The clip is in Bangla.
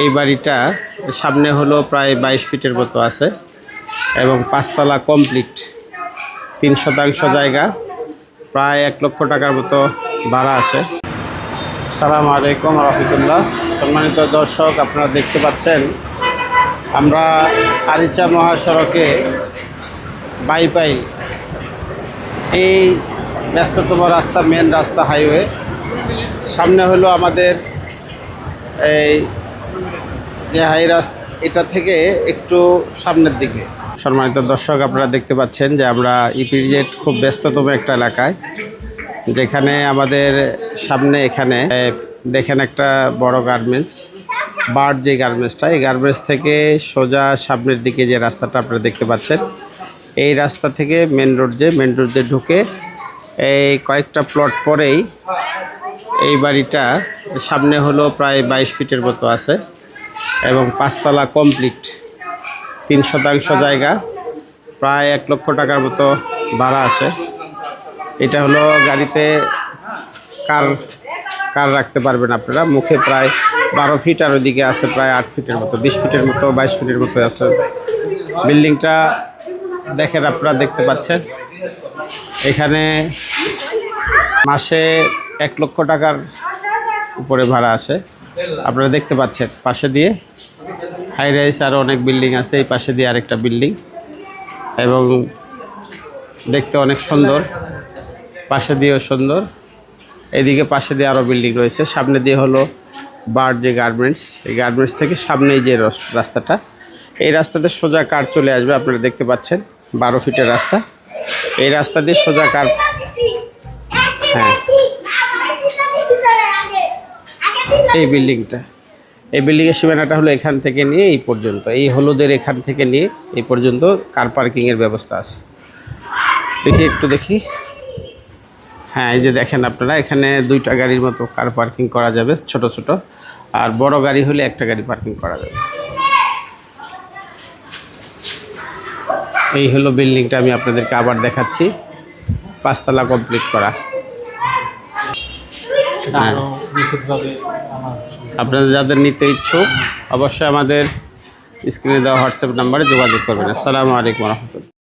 এই বাড়িটা সামনে হলো প্রায় 22 ফিটের মতো আছে এবং 5 তলা কমপ্লিট। 3% জায়গা, প্রায় 1 লক্ষ টাকার মতো ভাড়া আসে। আসসালামু আলাইকুম রহমতুল্লাহ। সম্মানিত দর্শক, আপনারা দেখতে পাচ্ছেন আমরা আরিচা মহাসড়কে বাইপাইল, এই ব্যস্ততম রাস্তা, মেন রাস্তা, হাইওয়ে। সামনে হলো আমাদের এই যে হাইরাস্তা, এটা থেকে একটু সামনের দিকে। সম্মানিত দর্শক, আপনারা দেখতে পাচ্ছেন যে আমরা ইপিজেড খুব ব্যস্ততম একটা এলাকায়, যেখানে আমাদের সামনে এখানে দেখেন একটা বড় গার্মেন্টস, বার্ড যে গার্মেন্টসটা, এই গার্মেন্টস থেকে সোজা সামনের দিকে যে রাস্তাটা আপনারা দেখতে পাচ্ছেন, এই রাস্তা থেকে মেন রোড যে ঢুকে এই কয়েকটা প্লট পরেই এই বাড়িটা সামনে হলো প্রায় 22 ফিটের মতো আছে এবং 5 তলা কমপ্লিট। 3% জায়গা, প্রায় 1 লক্ষ টাকার মতো ভাড়া আসে। এটা হলো গাড়িতে কার রাখতে পারবেন আপনারা। মুখে প্রায় 12 ফিট, আর ওইদিকে আছে প্রায় 8 ফিটের মতো, 20 ফিটের মতো, 22 ফিটের মতো আছে। বিল্ডিংটা দেখেন, আপনারা দেখতে পাচ্ছেন এখানে মাসে 1 লক্ষ টাকার উপরে ভাড়া আসে। আপনারা দেখতে পাচ্ছেন পাশে দিয়ে হাই রাইজ আরও অনেক বিল্ডিং আছে, এই পাশে দিয়ে আরেকটা বিল্ডিং, এবং দেখতে অনেক সুন্দর। পাশে দিয়েও সুন্দর, এদিকে পাশে দিয়ে আরও বিল্ডিং রয়েছে। সামনে দিয়ে হলো বার্ড যে গার্মেন্টস, এই গার্মেন্টস থেকে সামনেই যে রাস্তাটা, এই রাস্তাতে সোজা কার চলে আসবে। আপনারা দেখতে পাচ্ছেন 12 ফিটের রাস্তা, এই রাস্তা দিয়ে সোজা কার। হ্যাঁ, এই বিল্ডিংয়ের সীমানাটা হলো এখান থেকে নিয়ে এই পর্যন্ত, এই হলুদের এখান থেকে নিয়ে এই পর্যন্ত কার পার্কিংয়ের ব্যবস্থা আছে। দেখি। হ্যাঁ, এই যে দেখেন আপনারা, এখানে 2টা গাড়ির মতো কার পার্কিং করা যাবে, ছোট ছোট, আর বড় গাড়ি হলে 1টা গাড়ি পার্কিং করা যাবে। এই হলো বিল্ডিংটা, আমি আপনাদেরকে আবার দেখাচ্ছি, 5 তলা কমপ্লিট করা। হ্যাঁ, আপনাদের যাদের নিতে ইচ্ছুক অবশ্যই আমাদের স্ক্রিনে দেওয়া হোয়াটসঅ্যাপ নাম্বারে যোগাযোগ করবেন। আসসালামু আলাইকুম রহমতুল্লাহ।